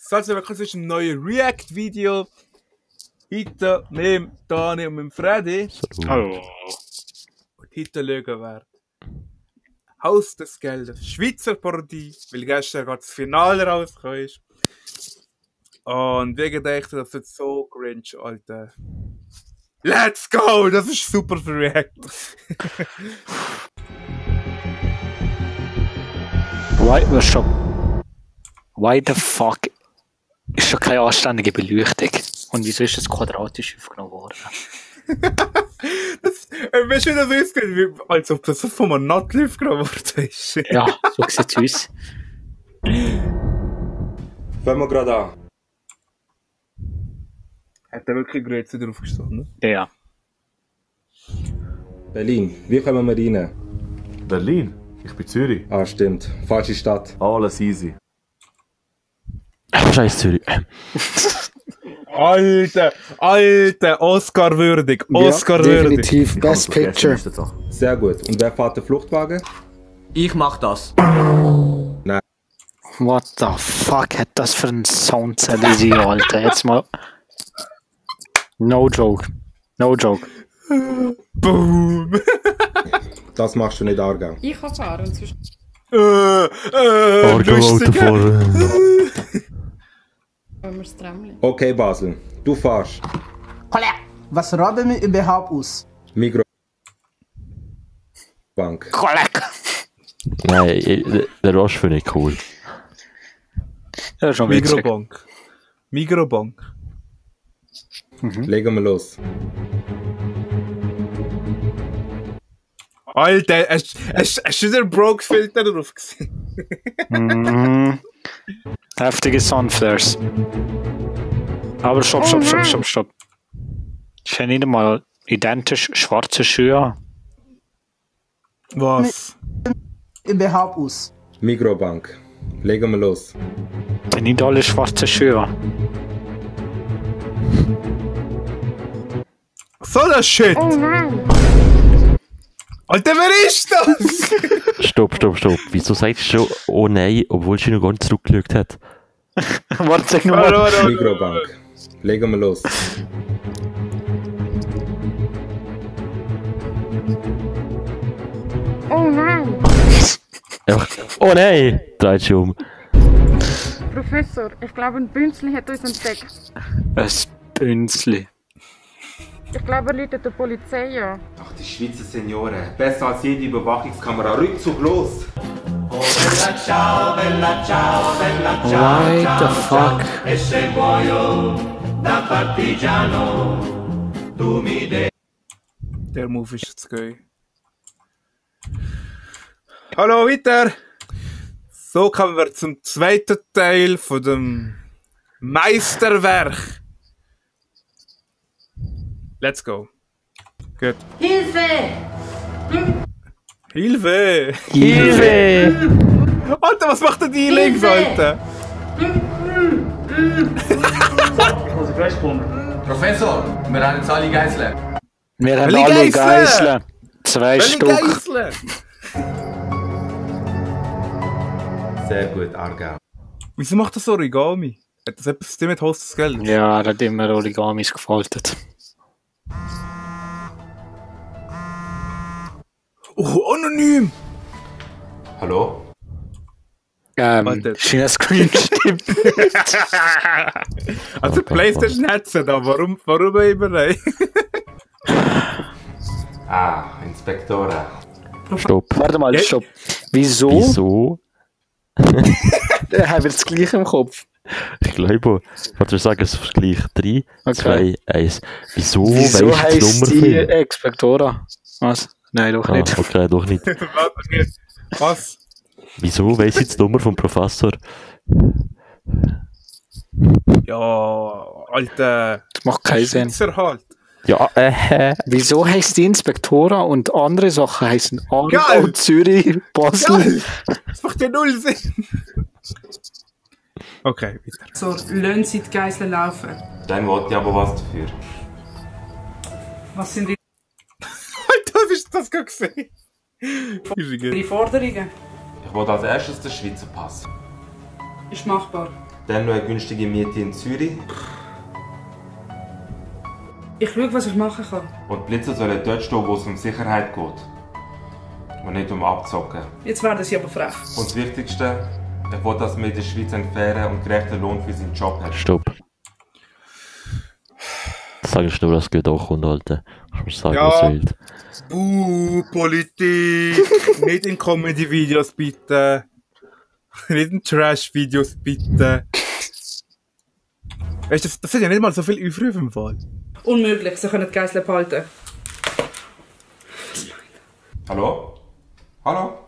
Also, das ist ein neues React-Video. Heute mit dem Dani und mit dem Freddy. Hallo. Und heute schauen wir Haus des Geldes, Schweizer Parodie, weil gestern gerade das Finale rausgekommen ist. Und wie gedacht, das wird so cringe, Alter. Let's go! Das ist super für React. Why the fuck ist schon keine anständige Beleuchtung? Und wieso ist das quadratisch aufgenommen worden? Weißt du, wie das aussieht? Als ob das von einem Nattel aufgenommen worden ist. Ja, so sieht es aus. Fangen wir gerade an. Hat er wirklich Grüezi drauf gestanden? Ja. Berlin. Wie kommen wir rein? Berlin? Ich bin Zürich. Ah, stimmt. Falsche Stadt. Alles easy. Scheiß Zürich. Alter, Oscar-würdig. Definitiv Best Picture. Sehr gut. Und wer fährt den Fluchtwagen? Ich mach das. Nein. What the fuck hat das für ein Soundset, Alter? Jetzt mal. No joke. No joke. Boom! Das machst du nicht, Aargau. Ich kann fahren und sonst... Autofahrer. Wollen wir das Tramli? Okay, Basel. Du fährst. Was roben wir überhaupt aus? Migros. Bank. Kolleg! Nein, der Roche finde ich cool. Ja, schon witzig. Migrobank. Legen wir los. Alter, hast du den Broke-Filter drauf gesehen? Heftige Sunflares. Aber stopp. Ist ja nicht einmal identisch schwarze Schuhe. Was? Überhaupt aus? Migrobank. Legen wir los. Sind nicht alle schwarze Schuhe. So das Shit! Oh nein! Alter, wer ist das? Stopp. Wieso sagst du schon oh nein, obwohl sie noch gar nicht zurückgeschaut hat? Warte, sag nochmal. Migrobank. Legen wir los. Oh nein! Oh nein! Dreht sich um. Professor, ich glaube, ein Bünzli hat uns entdeckt. Ein Bünzli. Ich glaube, er läutet der Polizei an. Ach, die Schweizer Senioren. Besser als jede Überwachungskamera. Rückzug los! Why the fuck? Der Move ist jetzt geil. Hallo, weiter! So kommen wir zum zweiten Teil von dem Meisterwerk. Let's go. Gut. Hilfe! Hilfe! Hilfe! Alter, was macht denn die links, Alter? Professor, wir haben jetzt alle Geiseln. Wir haben Welche alle Geiseln? Geiseln. 2 Stück. Geiseln? Sehr gut, Aargau. Wieso macht das Origami? Hat das etwas zu tun mit Haus des Geldes? Ja, er hat immer Origamis gefaltet. Oh, anonym! Hallo? Warte. Schien ein Screenshot. Also PlayStation hat sie da, warum immer nicht? Ah, Inspektora. Stopp. Warte mal, stopp. Wieso? Wieso? Der hat das gleiche im Kopf. Ich glaube, wir sagen es gleich. 3, Okay. 2, 1. Wieso Wieso weisst du die heisst Nummer die von? Expectora? Was? Nein, doch nicht. Okay, doch nicht. Was? Wieso weiss ich die Nummer vom Professor? Ja, Alter. Das macht keinen Sinn. Schweizer halt. Ja, Wieso heisst die Inspektora und andere Sachen heißen Aargau, Geil. Zürich, Basel? Das macht ja null Sinn. Okay, weiter. So, lassen Sie die Geiseln laufen. Dann wollte ich aber was dafür. Was sind Alter, hast du das gerade gesehen? Ihre Forderungen? Ich wollte als erstes den Schweizer Pass. Ist machbar. Dann noch eine günstige Miete in Zürich. Ich schaue, was ich machen kann. Und die Blitzer sollen dort stehen, wo es um Sicherheit geht. Und nicht um Abzocken. Jetzt werden sie aber frech. Und das Wichtigste, ich will, dass man in der Schweiz einen fairen und gerechten Lohn für seinen Job hat. Stopp. Sag ich nur, das geht auch und Alter. Ich muss sagen, Ja. was wild. Politik! Nicht in Comedy-Videos bitte! Nicht in Trash-Videos bitte! Weißt du, das sind ja nicht mal so viele Aufrufe im Fall. Unmöglich, sie können die Geiseln behalten. Hallo? Hallo?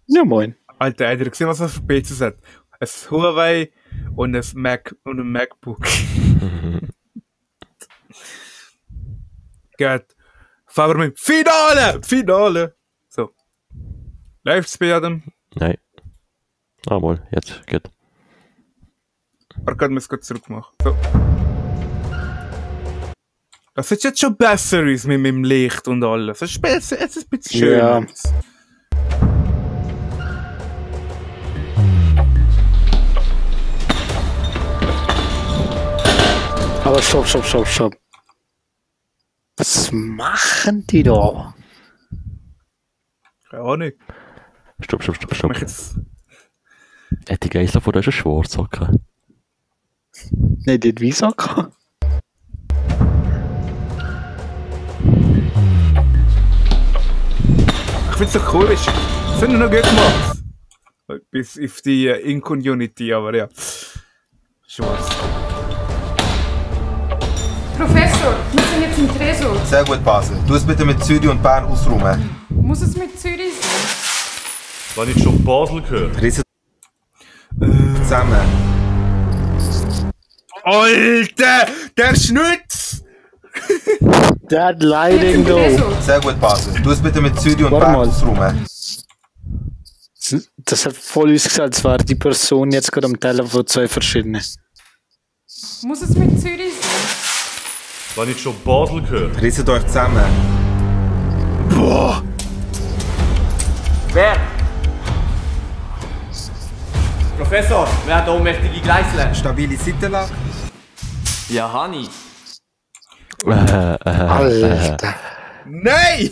Ja, moin. Alter, habt ihr gesehen, was das für PCs hat? Ein Huawei und ein Mac und ein MacBook. Gut. Fangen wir mit Finale! Finale! So. Läuft's bei Adam? Nein. Ah, mal, jetzt geht. Oder können wir es gerade zurück machen? So. Das sieht jetzt schon besser aus mit meinem Licht und alles. Das ist besser, jetzt ist ein bisschen schön. Ja. Aber stopp. Was machen die da? Keine Ahnung. Stopp. Mich jetzt... Hat die Geisler von der schon schwarz okay? Nein, die hat Visa gehabt. Ich find's so cool, das sind noch gut gemacht. Bis auf die In-Community, aber ja. Schwarz. Professor, wir sind jetzt im Tresor. Sehr gut, Basel. Du es bitte mit Zürich und Bern ausräumen. Muss es mit Zürich sein? Wann ich schon Basel gehört? Rissen zusammen. Alter! Der Schnitz! That Jetzt lighting im though. Tresor. Sehr gut, Basel. Du es bitte mit Zürich und Warte Bern mal. ausräumen. Das hat voll ausgesehen, als wäre die Person jetzt gerade am Telefon zwei verschiedene. Muss es mit Zürich sein? Wann ich schon Basel gehört? Risset euch zusammen. Boah! Wer? Professor, wer hat ohnmächtige Geiseln? Stabile Seitenlage. Ja, Hani. Alter. Nein!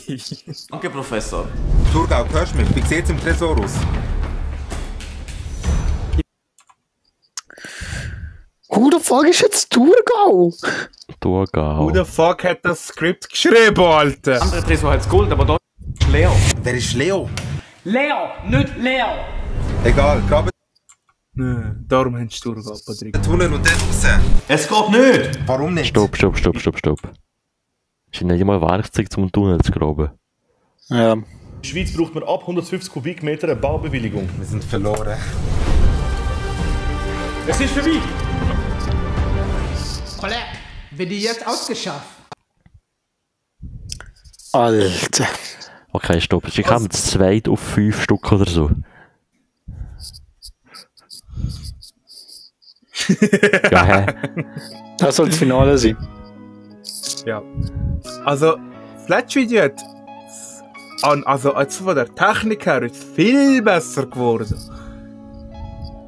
Danke, Professor. Thurgau, hörst du mich? Wie sieht's im Tresor aus? Who the fuck ist jetzt Thurgau? Thurgau. Who the fuck hat das Skript geschrieben, Alter? Andere Tresor hat's Gold, aber da ist Leo. Wer ist Leo? Leo, nicht Leo! Egal, graben Nö, darum haben sie Thurgau, Patrick. den Tunnel und dann raus. Es geht nicht! Warum nicht? Stopp. Ist nicht mal Werkzeug zum Tunnel zu graben. Ja. In der Schweiz braucht man ab 150 Kubikmeter eine Baubewilligung. Wir sind verloren. Es ist vorbei! Kollege, wird die jetzt ausgeschafft? Alter. Okay, stopp. Sie kommen zu zweit auf 5 Stück oder so. Ja, hä? Das soll das Finale sein. Ja. Also, das Video hat also als von der Technik her ist viel besser geworden.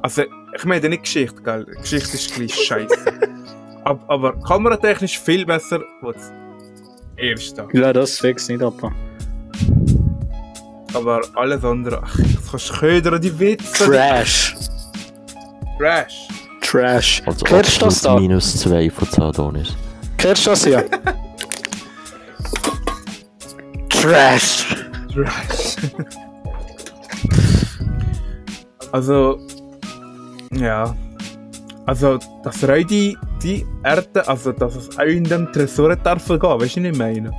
Also, ich meine nicht Geschichte, gell? Geschichte ist gleich scheiße. aber kameratechnisch viel besser als das erste. Ja, das fix nicht ab. Aber alles andere, ach, das kannst du ködern, die Witze. Trash. Trash. Also Kennst du das da? absolut minus 2 von 10 Donis. Kennst du das hier? Trash. Also, ja. Also, dass Reidi die Erde, also dass es auch in den Tresor darf gehen, weißt du, was ich meine?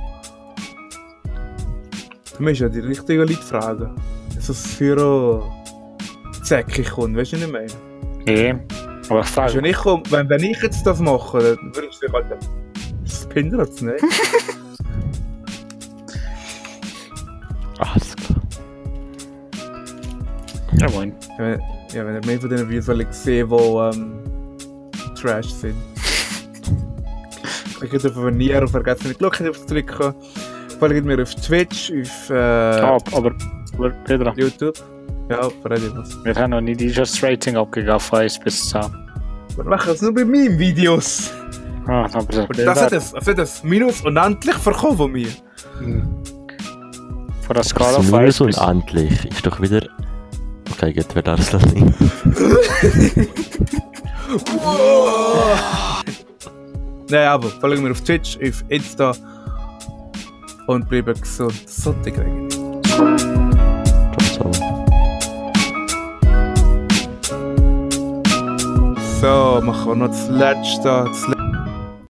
Du musst ja die richtigen Leute fragen. Dass es für Zäcke kommt, weißt du, was ich meine? Ja. Aber ich frage Wenn ich jetzt das mache, dann würde ich dich halt. Das hindert es nicht. Alles klar. Ja, moin. Wenn ihr mehr von diesen Videos sehen, die Trash sind. Klickt auf Abonnieren und vergesst nicht die Glocke zu drücken. Folgt mir auf Twitch, auf Aber Pedro. YouTube. Ja, Freddy, was? Wir haben noch nicht das Rating abgegeben von 1 bis 10. Wir machen das nur bei meinen Videos. Ah, aber Und das hat das Minus unendlich verkauft von mir. von der Skala Das von 1 ist bis... unendlich. Ist doch wieder... Okay, geht wer das nicht. Nein, aber folgen wir auf Twitch, auf Insta und bleiben gesund. Sonntag eigentlich. Ciao, ciao. So, machen wir noch das Letzte.